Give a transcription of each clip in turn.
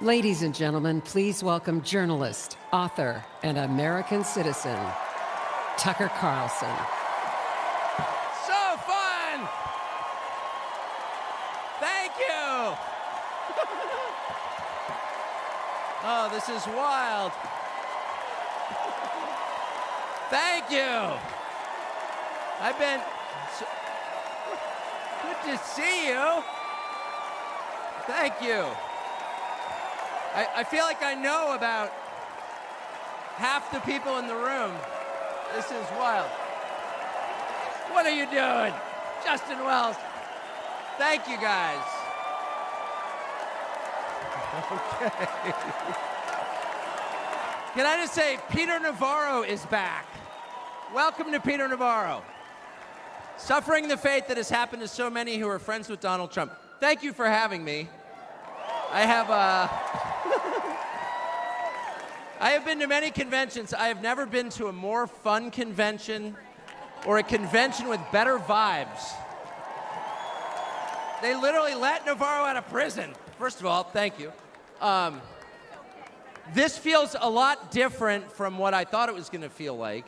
Ladies and gentlemen, please welcome journalist, author, and American citizen, Tucker Carlson. So fun! Thank you! Oh, this is wild. Thank you! I've been... Good to see you. Thank you. I feel like I know about half the people in the room. This is wild. What are you doing? Justin Wells. Thank you, guys. Okay. Can I just say, Peter Navarro is back. Welcome to Peter Navarro. Suffering the fate that has happened to so many who are friends with Donald Trump. Thank you for having me. I have been to many conventions. I have never been to a more fun convention or a convention with better vibes. They literally let Navarro out of prison. First of all, thank you. This feels a lot different from what I thought it was going to feel like.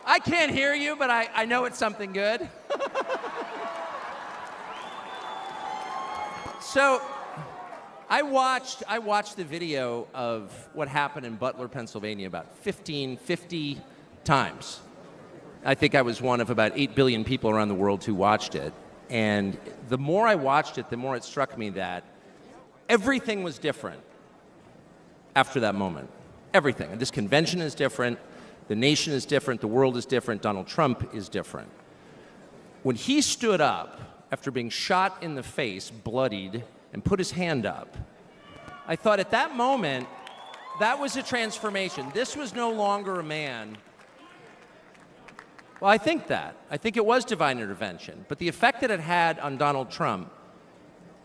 I can't hear you, but I know it's something good. So, I watched the video of what happened in Butler, Pennsylvania about 50 times. I think I was one of about 8 billion people around the world who watched it. And the more I watched it, the more it struck me that everything was different after that moment. Everything. And this convention is different. The nation is different. The world is different. Donald Trump is different. When he stood up after being shot in the face, bloodied, and put his hand up, I thought at that moment, that was a transformation. This was no longer a man. Well, I think it was divine intervention. But the effect that it had on Donald Trump,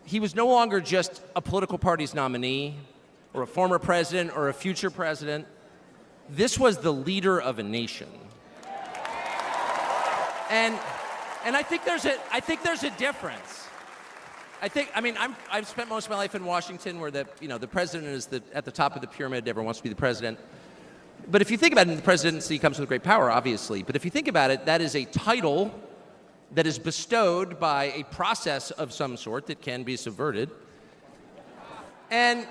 he was no longer just a political party's nominee or a former president or a future president. This was the leader of a nation. And I think there's a difference. I've spent most of my life in Washington where the president is at the top of the pyramid, everyone wants to be the president. But if you think about it, the presidency comes with great power, obviously. But if you think about it, that is a title that is bestowed by a process of some sort that can be subverted. And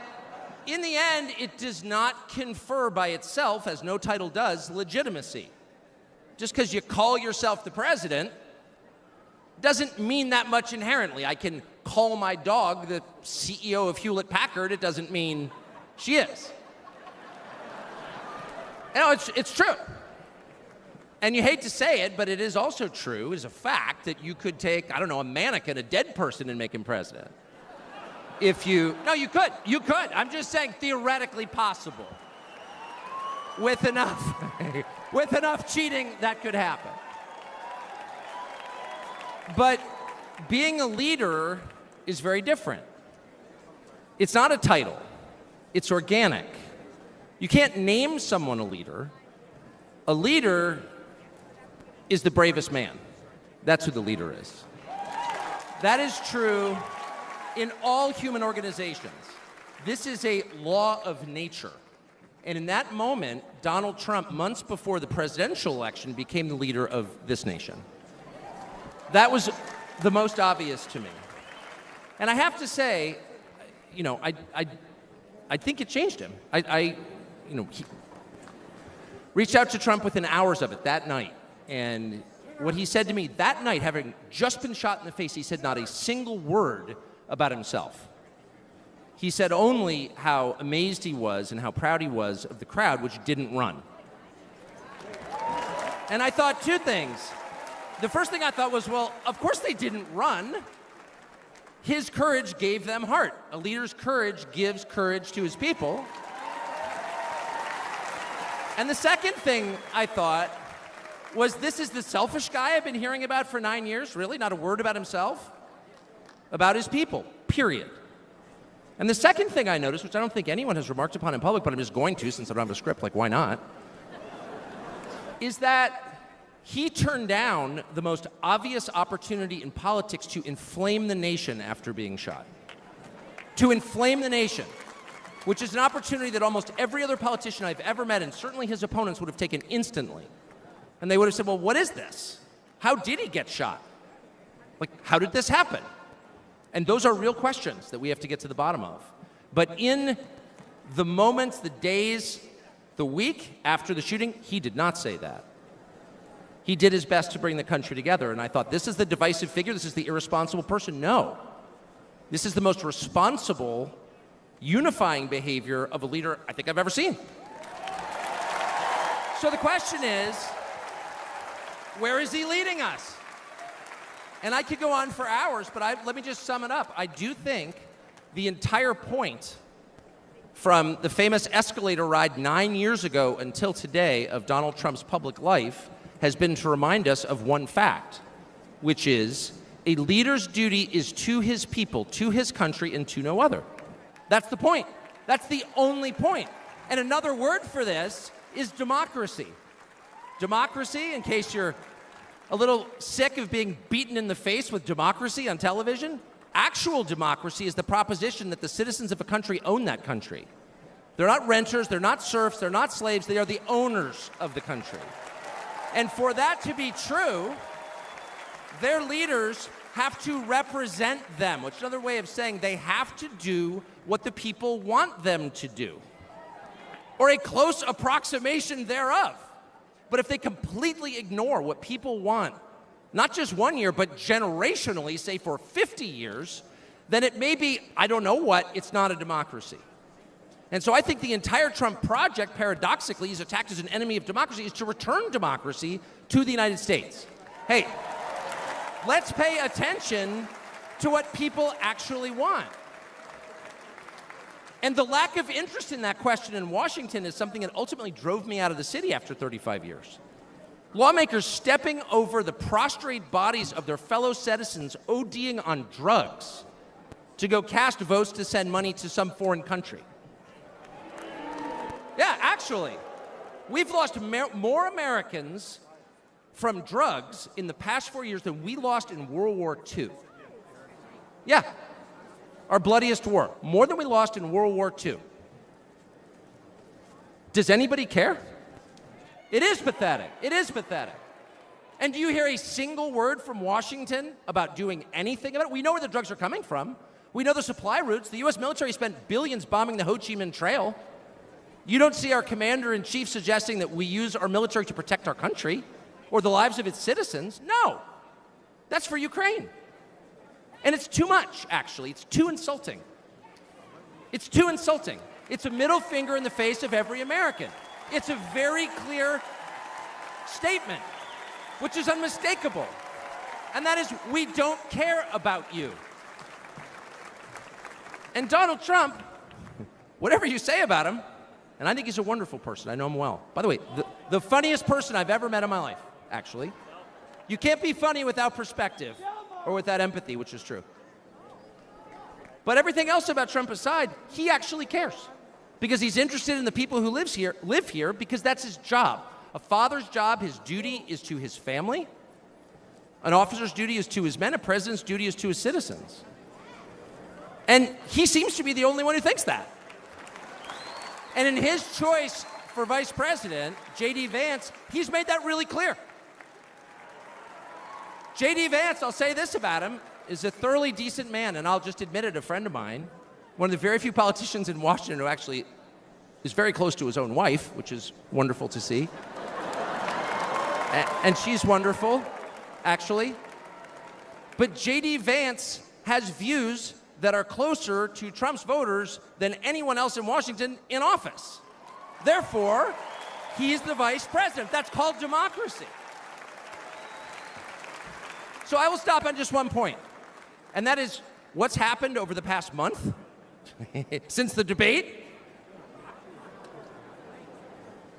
in the end, it does not confer by itself, as no title does, legitimacy. Just because you call yourself the president doesn't mean that much inherently. I can call my dog the CEO of Hewlett-Packard. It doesn't mean she is. It's true. And you hate to say it, but it is also true, as a fact, that you could take, a mannequin, a dead person, and make him president. No, you could. You could. I'm just saying theoretically possible. With enough cheating, that could happen. But being a leader is very different. It's not a title. It's organic. You can't name someone a leader. A leader is the bravest man. That's who the leader is. That is true in all human organizations. This is a law of nature. And in that moment, Donald Trump, months before the presidential election, became the leader of this nation. That was the most obvious to me. And I have to say, I think it changed him. He reached out to Trump within hours of it that night. And what he said to me that night, having just been shot in the face, he said not a single word about himself. He said only how amazed he was and how proud he was of the crowd, which didn't run. And I thought two things. The first thing I thought was, well, of course they didn't run. His courage gave them heart. A leader's courage gives courage to his people. And the second thing I thought was, this is the selfish guy I've been hearing about for 9 years? Really? Not a word about himself? About his people, period. And the second thing I noticed, which I don't think anyone has remarked upon in public, but I'm just going to since I don't have a script, like why not, is that he turned down the most obvious opportunity in politics to inflame the nation after being shot. to inflame the nation, which is an opportunity that almost every other politician I've ever met, and certainly his opponents, would have taken instantly. And they would have said, well, what is this? How did he get shot? Like, how did this happen? And those are real questions that we have to get to the bottom of. But in the moments, the days, the week after the shooting, he did not say that. He did his best to bring the country together, and I thought, this is the divisive figure, this is the irresponsible person. No. This is the most responsible, unifying behavior of a leader I think I've ever seen. So the question is, where is he leading us? And I could go on for hours, but let me just sum it up. I do think the entire point from the famous escalator ride 9 years ago until today of Donald Trump's public life has been to remind us of one fact, which is a leader's duty is to his people, to his country, and to no other. That's the point. That's the only point. And another word for this is democracy. Democracy, in case you're a little sick of being beaten in the face with democracy on television, actual democracy is the proposition that the citizens of a country own that country. They're not renters, they're not serfs, they're not slaves, they are the owners of the country. And for that to be true, their leaders have to represent them, which is another way of saying they have to do what the people want them to do, or a close approximation thereof. But if they completely ignore what people want, not just 1 year, but generationally, say for 50 years, then it may be, I don't know what, it's not a democracy. And so I think the entire Trump project, paradoxically, he's attacked as an enemy of democracy, is to return democracy to the United States. Hey, let's pay attention to what people actually want. And the lack of interest in that question in Washington is something that ultimately drove me out of the city after 35 years. Lawmakers stepping over the prostrate bodies of their fellow citizens ODing on drugs to go cast votes to send money to some foreign country. Yeah, actually, we've lost more Americans from drugs in the past 4 years than we lost in World War II. Yeah. Our bloodiest war, more than we lost in World War II. Does anybody care? It is pathetic. It is pathetic. And do you hear a single word from Washington about doing anything about it? We know where the drugs are coming from. We know the supply routes. The U.S. military spent billions bombing the Ho Chi Minh Trail. You don't see our commander-in-chief suggesting that we use our military to protect our country or the lives of its citizens. No. That's for Ukraine. And it's too much, actually. It's too insulting. It's too insulting. It's a middle finger in the face of every American. It's a very clear statement, which is unmistakable. And that is, we don't care about you. And Donald Trump, whatever you say about him, and I think he's a wonderful person. I know him well. By the way, the funniest person I've ever met in my life, actually. You can't be funny without perspective. Or without empathy, which is true. But everything else about Trump aside, he actually cares. Because he's interested in the people who live here, because that's his job. A father's job, his duty is to his family. An officer's duty is to his men. A president's duty is to his citizens. And he seems to be the only one who thinks that. And in his choice for vice president, J.D. Vance, he's made that really clear. J.D. Vance, I'll say this about him, is a thoroughly decent man, and I'll just admit it, a friend of mine, one of the very few politicians in Washington who actually is very close to his own wife, which is wonderful to see. And she's wonderful, actually. But J.D. Vance has views that are closer to Trump's voters than anyone else in Washington in office. Therefore, he's the vice president. That's called democracy. So I will stop on just one point, and that is what's happened over the past month since the debate,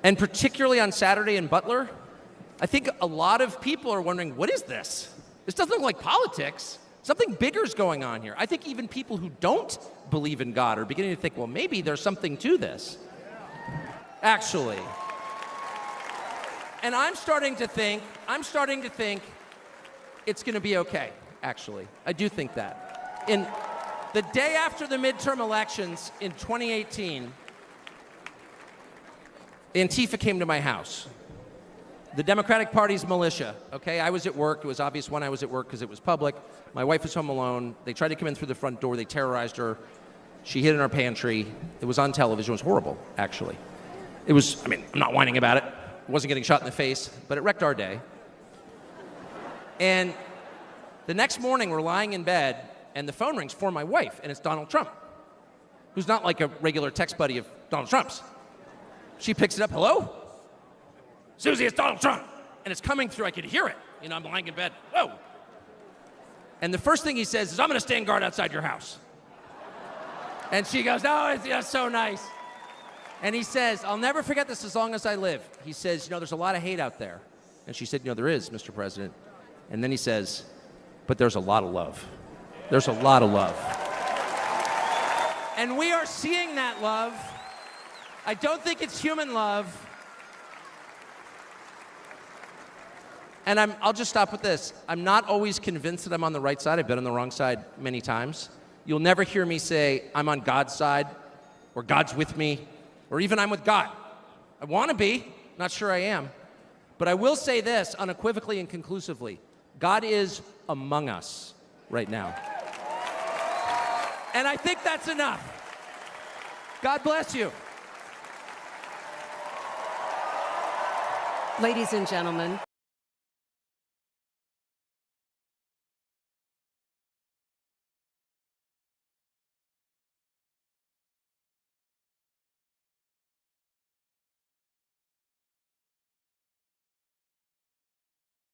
and particularly on Saturday in Butler. I think a lot of people are wondering, what is this? This doesn't look like politics. Something bigger is going on here. I think even people who don't believe in God are beginning to think, well, maybe there's something to this, actually. And I'm starting to think it's going to be okay, actually. I do think that. The day after the midterm elections in 2018, Antifa came to my house. The Democratic Party's militia, okay? I was at work. It was obvious when I was at work because it was public. My wife was home alone. They tried to come in through the front door. They terrorized her. She hid in our pantry. It was on television. It was horrible, actually. It was, I mean, I'm not whining about it. I wasn't getting shot in the face, but it wrecked our day. And the next morning, we're lying in bed, and the phone rings for my wife, and it's Donald Trump, who's not like a regular text buddy of Donald Trump's. She picks it up, hello? Susie, it's Donald Trump. And it's coming through, I could hear it. You know, I'm lying in bed, whoa. And the first thing he says is, I'm gonna stand guard outside your house. And she goes, oh, that's so nice. And he says, I'll never forget this as long as I live. He says, you know, there's a lot of hate out there. And she said, you know, there is, Mr. President. And then he says, but there's a lot of love. There's a lot of love. And we are seeing that love. I don't think it's human love. And I'll just stop with this. I'm not always convinced that I'm on the right side. I've been on the wrong side many times. You'll never hear me say, I'm on God's side, or God's with me, or even I'm with God. I want to be, not sure I am. But I will say this unequivocally and conclusively. God is among us right now. And I think that's enough. God bless you. Ladies and gentlemen,